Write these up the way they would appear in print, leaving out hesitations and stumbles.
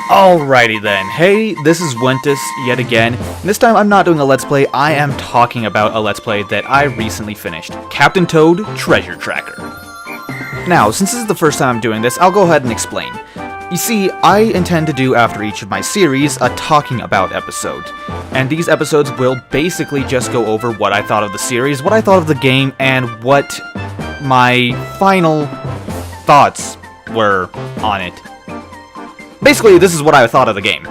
Alrighty then, hey, this is Wentus yet again. This time I'm not doing a Let's Play, I am talking about a Let's Play that I recently finished. Captain Toad Treasure Tracker. Now, since this is the first time I'm doing this, I'll go ahead and explain. You see, I intend to do after each of my series a talking about episode. And these episodes will basically just go over what I thought of the series, what I thought of the game, and what my final thoughts were on it. Basically, this is what I thought of the game.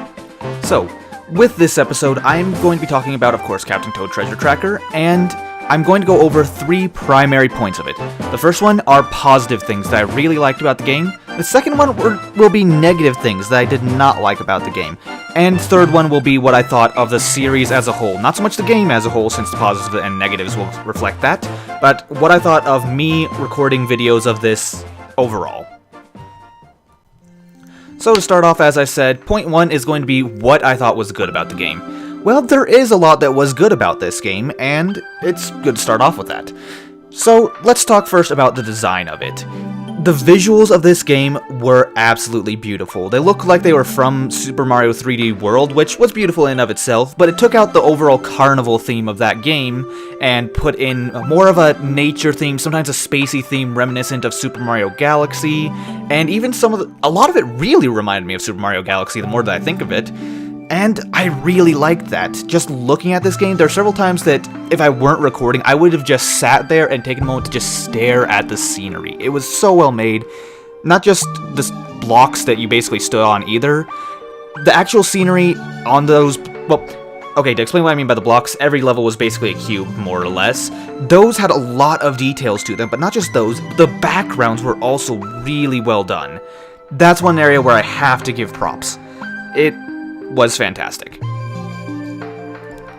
So, with this episode, I'm going to be talking about, of course, Captain Toad Treasure Tracker, and I'm going to go over 3 primary points of it. The first one are positive things that I really liked about the game. The second one will be negative things that I did not like about the game. And third one will be what I thought of the series as a whole. Not so much the game as a whole, since the positives and negatives will reflect that, but what I thought of me recording videos of this overall. So to start off, as I said, point 1 is going to be what I thought was good about the game. Well, there is a lot that was good about this game, and it's good to start off with that. So let's talk first about the design of it. The visuals of this game were absolutely beautiful. They looked like they were from Super Mario 3D World, which was beautiful in and of itself, but it took out the overall carnival theme of that game and put in more of a nature theme, sometimes a spacey theme reminiscent of Super Mario Galaxy, and even a lot of it really reminded me of Super Mario Galaxy the more that I think of it. And I really liked that. Just looking at this game, there are several times that if I weren't recording, I would have just sat there and taken a moment to just stare at the scenery. It was so well made. Not just the blocks that you basically stood on either. The actual scenery on those... Well, okay, to explain what I mean by the blocks, every level was basically a cube, more or less. Those had a lot of details to them, but not just those. The backgrounds were also really well done. That's one area where I have to give props. It was fantastic.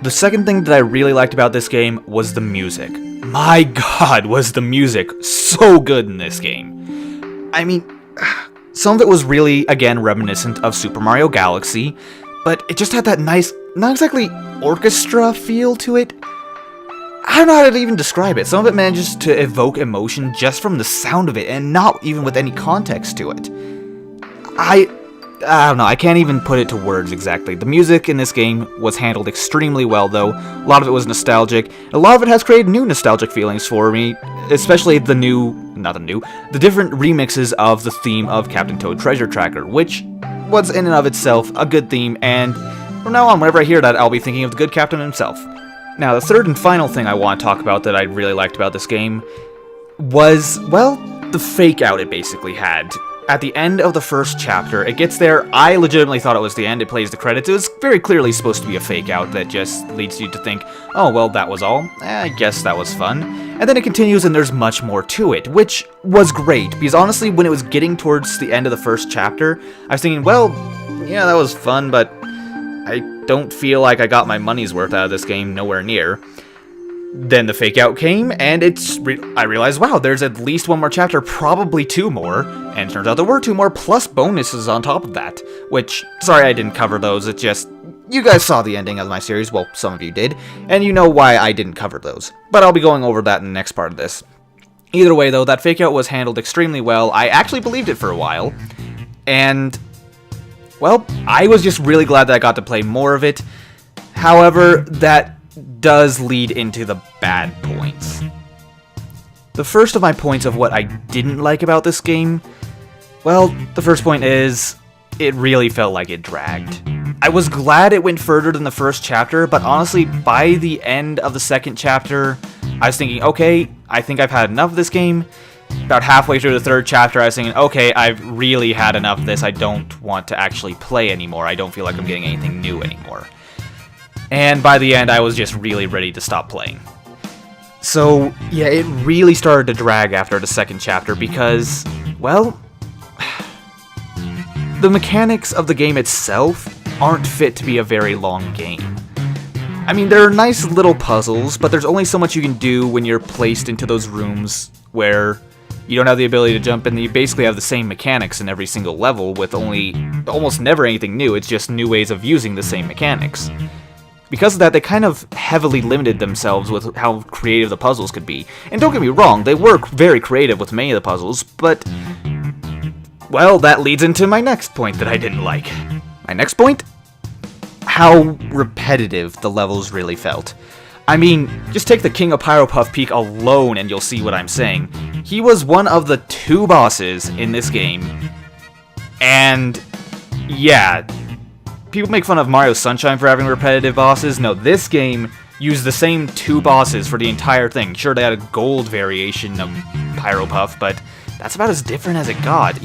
The second thing that I really liked about this game was the music. My god, was the music so good in this game. I mean, some of it was really, again, reminiscent of Super Mario Galaxy, but it just had that nice, not exactly orchestra feel to it. I don't know how to even describe it. Some of it manages to evoke emotion just from the sound of it, and not even with any context to it. I don't know, I can't even put it to words exactly. The music in this game was handled extremely well, though. A lot of it was nostalgic. A lot of it has created new nostalgic feelings for me, especially the different remixes of the theme of Captain Toad Treasure Tracker, which was in and of itself a good theme, and from now on, whenever I hear that, I'll be thinking of the good captain himself. Now, the third and final thing I want to talk about that I really liked about this game was, well, the fake out it basically had. At the end of the first chapter, it gets there, I legitimately thought it was the end, it plays the credits, it was very clearly supposed to be a fake out that just leads you to think, oh well, that was all, I guess that was fun. And then it continues and there's much more to it, which was great, because honestly, when it was getting towards the end of the first chapter, I was thinking, well, yeah, that was fun, but I don't feel like I got my money's worth out of this game, nowhere near. Then the fake out came, and I realized, wow, there's at least one more chapter, probably 2 more, and it turns out there were 2 more, plus bonuses on top of that, which, sorry I didn't cover those, it's just, you guys saw the ending of my series, well, some of you did, and you know why I didn't cover those, but I'll be going over that in the next part of this. Either way, though, that fake out was handled extremely well, I actually believed it for a while, and, well, I was just really glad that I got to play more of it. However, that does lead into the bad points. The first of my points of what I didn't like about this game, well, the first point is, it really felt like it dragged. I was glad it went further than the first chapter, but honestly, by the end of the second chapter, I was thinking, okay, I think I've had enough of this game. About halfway through the third chapter, I was thinking, okay, I've really had enough of this, I don't want to actually play anymore, I don't feel like I'm getting anything new anymore. And by the end, I was just really ready to stop playing. So, yeah, it really started to drag after the second chapter because, well, the mechanics of the game itself aren't fit to be a very long game. I mean, there are nice little puzzles, but there's only so much you can do when you're placed into those rooms where you don't have the ability to jump in. You basically have the same mechanics in every single level with almost never anything new. It's just new ways of using the same mechanics. Because of that, they kind of heavily limited themselves with how creative the puzzles could be. And don't get me wrong, they were very creative with many of the puzzles, but, well, that leads into my next point that I didn't like. My next point? How repetitive the levels really felt. I mean, just take the King of Pyropuff Peak alone and you'll see what I'm saying. He was one of the 2 bosses in this game. And yeah, people make fun of Mario Sunshine for having repetitive bosses. No, this game used the same 2 bosses for the entire thing. Sure, they had a gold variation of Pyropuff, but that's about as different as it got.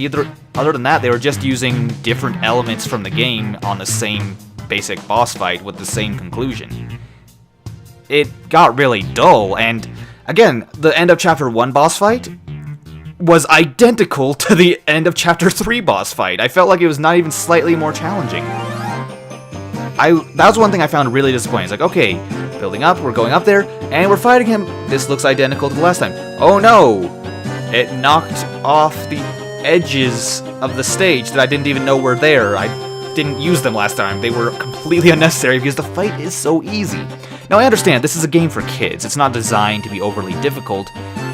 Other than that, they were just using different elements from the game on the same basic boss fight with the same conclusion. It got really dull, and again, the end of Chapter 1 boss fight was identical to the end of Chapter 3 boss fight. I felt like it was not even slightly more challenging. That was one thing I found really disappointing. It's like, okay, building up, we're going up there, and we're fighting him. This looks identical to the last time. Oh no! It knocked off the edges of the stage that I didn't even know were there. I didn't use them last time. They were completely unnecessary because the fight is so easy. Now, I understand, this is a game for kids. It's not designed to be overly difficult,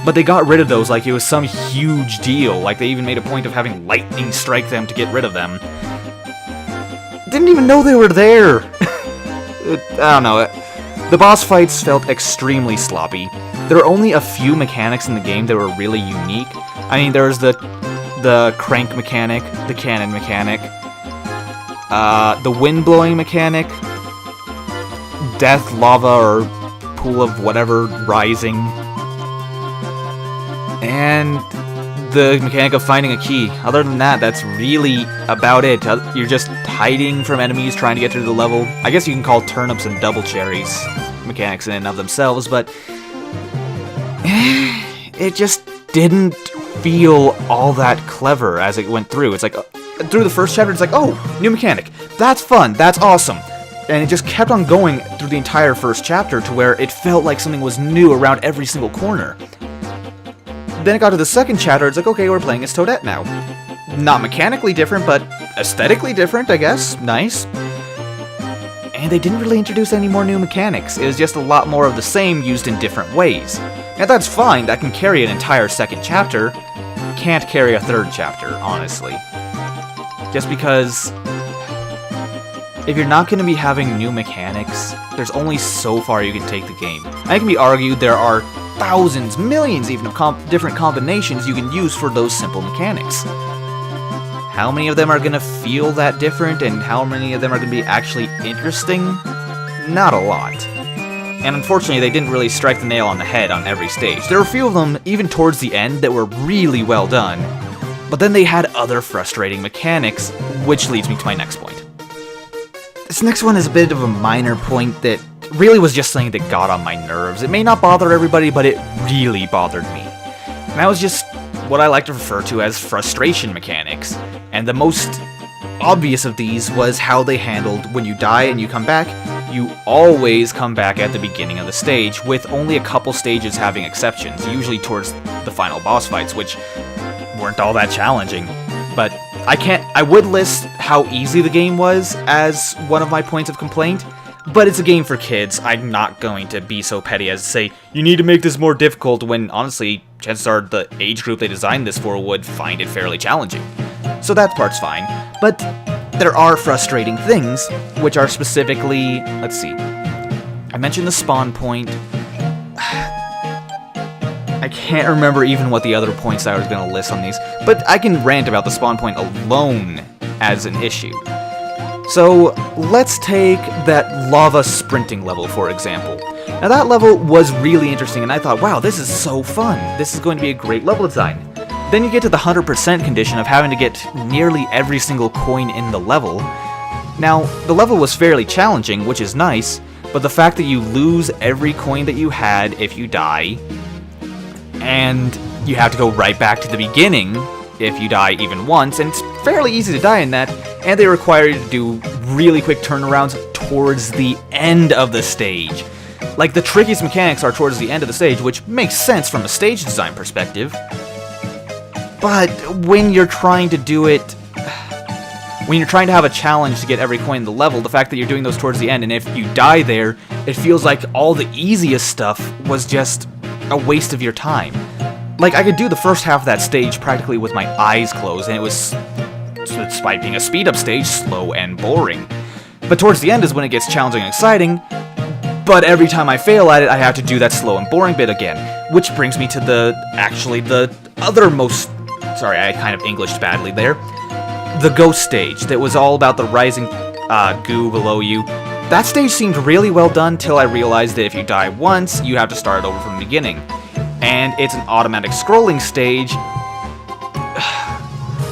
but they got rid of those like it was some huge deal. Like, they even made a point of having lightning strike them to get rid of them. Didn't even know they were there! I don't know. The boss fights felt extremely sloppy. There are only a few mechanics in the game that were really unique. I mean, there's the crank mechanic, the cannon mechanic, the wind-blowing mechanic, death, lava, or pool of whatever rising, and the mechanic of finding a key. Other than that, that's really about it. You're just hiding from enemies, trying to get through the level. I guess you can call turnips and double cherries mechanics in and of themselves, but it just didn't feel all that clever as it went through. It's like, through the first chapter, it's like, oh, new mechanic. That's fun. That's awesome. And it just kept on going through the entire first chapter to where it felt like something was new around every single corner. Then it got to the second chapter, it's like, okay, we're playing as Toadette now. Not mechanically different, but aesthetically different, I guess. Nice. And they didn't really introduce any more new mechanics. It was just a lot more of the same used in different ways. Now that's fine, that can carry an entire second chapter. Can't carry a third chapter, honestly. Just because if you're not going to be having new mechanics, there's only so far you can take the game. And it can be argued there are thousands, millions even of different combinations you can use for those simple mechanics. How many of them are going to feel that different, and how many of them are going to be actually interesting? Not a lot. And unfortunately, they didn't really strike the nail on the head on every stage. There were a few of them, even towards the end, that were really well done. But then they had other frustrating mechanics, which leads me to my next point. This next one is a bit of a minor point that really was just something that got on my nerves. It may not bother everybody, but it really bothered me. And that was just what I like to refer to as frustration mechanics. And the most obvious of these was how they handled when you die and you come back. You always come back at the beginning of the stage, with only a couple stages having exceptions, usually towards the final boss fights, which weren't all that challenging. But I would list how easy the game was as one of my points of complaint, but it's a game for kids. I'm not going to be so petty as to say, you need to make this more difficult, when honestly, chances are the age group they designed this for would find it fairly challenging. So that part's fine, but there are frustrating things, which are specifically, let's see, I mentioned the spawn point. I can't remember even what the other points I was going to list on these, but I can rant about the spawn point alone as an issue. So let's take that lava sprinting level, for example. Now that level was really interesting, and I thought, wow, this is so fun. This is going to be a great level design. Then you get to the 100% condition of having to get nearly every single coin in the level. Now, the level was fairly challenging, which is nice, but the fact that you lose every coin that you had if you die, and you have to go right back to the beginning if you die even once, and it's fairly easy to die in that, and they require you to do really quick turnarounds towards the end of the stage. Like, the trickiest mechanics are towards the end of the stage, which makes sense from a stage design perspective. But when you're trying to do it, when you're trying to have a challenge to get every coin in the level, the fact that you're doing those towards the end, and if you die there, it feels like all the easiest stuff was just a waste of your time. Like, I could do the first half of that stage practically with my eyes closed, and it was despite being a speed-up stage, slow and boring. But towards the end is when it gets challenging and exciting, but every time I fail at it, I have to do that slow and boring bit again. Which brings me to the other most... Sorry, I kind of Englished badly there. The ghost stage, that was all about the rising goo below you. That stage seemed really well done till I realized that if you die once, you have to start over from the beginning. And it's an automatic scrolling stage.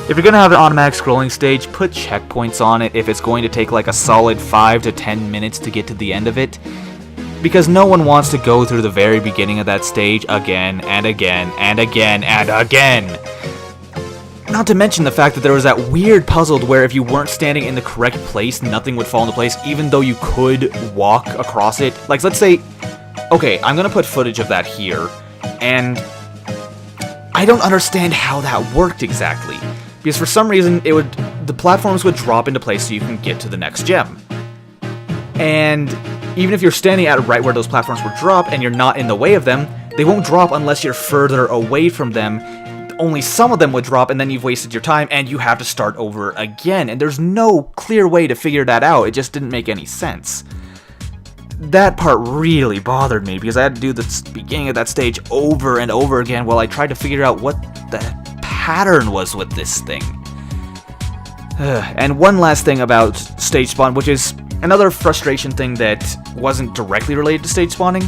If you're gonna have an automatic scrolling stage, put checkpoints on it if it's going to take like a solid 5 to 10 minutes to get to the end of it. Because no one wants to go through the very beginning of that stage again and again and again and again. Not to mention the fact that there was that weird puzzle where if you weren't standing in the correct place, nothing would fall into place, even though you could walk across it. Like, let's say, okay, I'm gonna put footage of that here, and I don't understand how that worked exactly. Because for some reason, the platforms would drop into place so you can get to the next gem. And even if you're standing at right where those platforms would drop and you're not in the way of them, they won't drop unless you're further away from them. Only some of them would drop, and then you've wasted your time, and you have to start over again. And there's no clear way to figure that out. It just didn't make any sense. That part really bothered me, because I had to do the beginning of that stage over and over again while I tried to figure out what the pattern was with this thing. And one last thing about stage spawn, which is another frustration thing that wasn't directly related to stage spawning,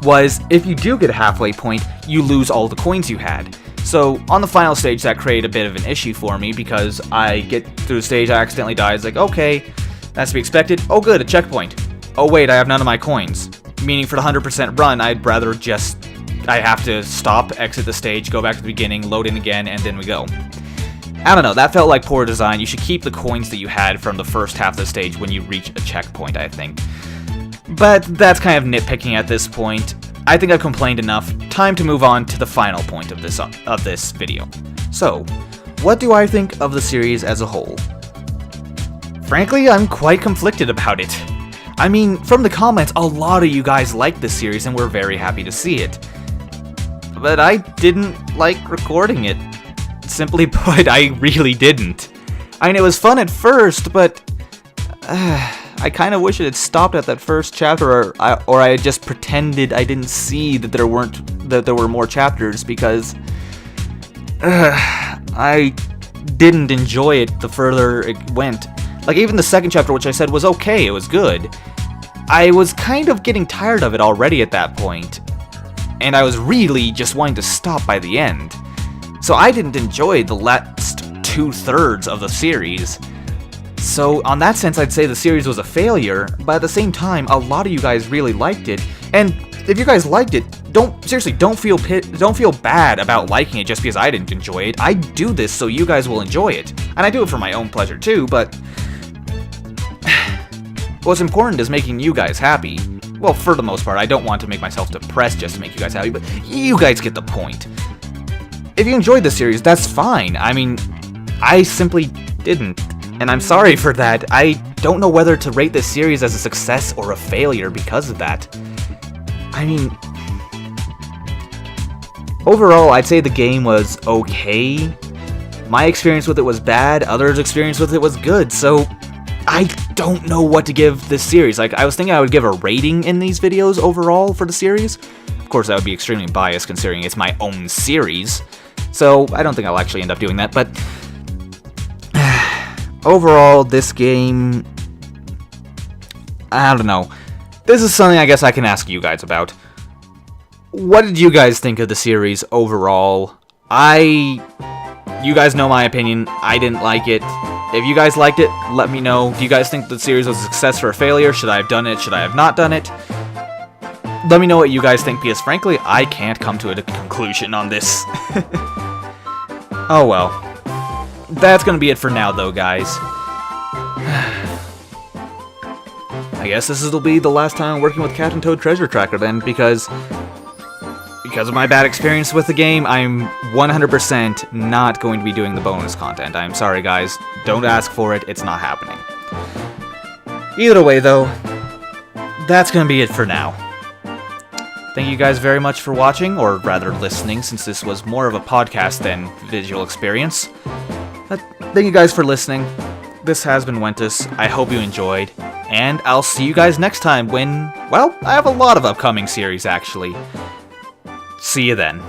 was if you do get a halfway point, you lose all the coins you had. So on the final stage, that created a bit of an issue for me, because I get through the stage, I accidentally die. It's like, okay, that's to be expected. Oh good, a checkpoint. Oh wait, I have none of my coins. Meaning for the 100% run, I'd rather I have to stop, exit the stage, go back to the beginning, load in again, and then we go. I don't know, that felt like poor design. You should keep the coins that you had from the first half of the stage when you reach a checkpoint, I think. But that's kind of nitpicking at this point. I think I've complained enough. Time to move on to the final point of this video. So, what do I think of the series as a whole? Frankly, I'm quite conflicted about it. I mean, from the comments, a lot of you guys like this series and we're very happy to see it. But I didn't like recording it. Simply put, I really didn't. I mean, it was fun at first, but I kind of wish it had stopped at that first chapter, or I had just pretended I didn't see that there were more chapters, because I didn't enjoy it the further it went. Like, even the second chapter, which I said was okay, it was good, I was kind of getting tired of it already at that point, and I was really just wanting to stop by the end. So I didn't enjoy the last 2/3 of the series. So on that sense, I'd say the series was a failure, but at the same time, a lot of you guys really liked it. And if you guys liked it, don't feel bad about liking it just because I didn't enjoy it. I do this so you guys will enjoy it. And I do it for my own pleasure too, but what's important is making you guys happy. Well, for the most part, I don't want to make myself depressed just to make you guys happy, but you guys get the point. If you enjoyed the series, that's fine. I mean, I simply didn't. And I'm sorry for that. I don't know whether to rate this series as a success or a failure because of that. I mean, overall, I'd say the game was okay. My experience with it was bad, others' experience with it was good, so I don't know what to give this series. Like, I was thinking I would give a rating in these videos overall for the series. Of course, that would be extremely biased considering it's my own series, so I don't think I'll actually end up doing that, but overall, this game, I don't know. This is something I guess I can ask you guys about. What did you guys think of the series overall? You guys know my opinion. I didn't like it. If you guys liked it, let me know. Do you guys think the series was a success or a failure? Should I have done it? Should I have not done it? Let me know what you guys think, because frankly, I can't come to a conclusion on this. Oh well. That's gonna be it for now, though, guys. I guess this will be the last time I'm working with Captain Toad Treasure Tracker, then, because of my bad experience with the game, I'm 100% not going to be doing the bonus content. I'm sorry, guys. Don't ask for it. It's not happening. Either way, though, that's gonna be it for now. Thank you guys very much for watching, or rather listening, since this was more of a podcast than visual experience. thank you guys for listening. This has been Wentus. I hope you enjoyed, and I'll see you guys next time when, well, I have a lot of upcoming series, actually. See you then.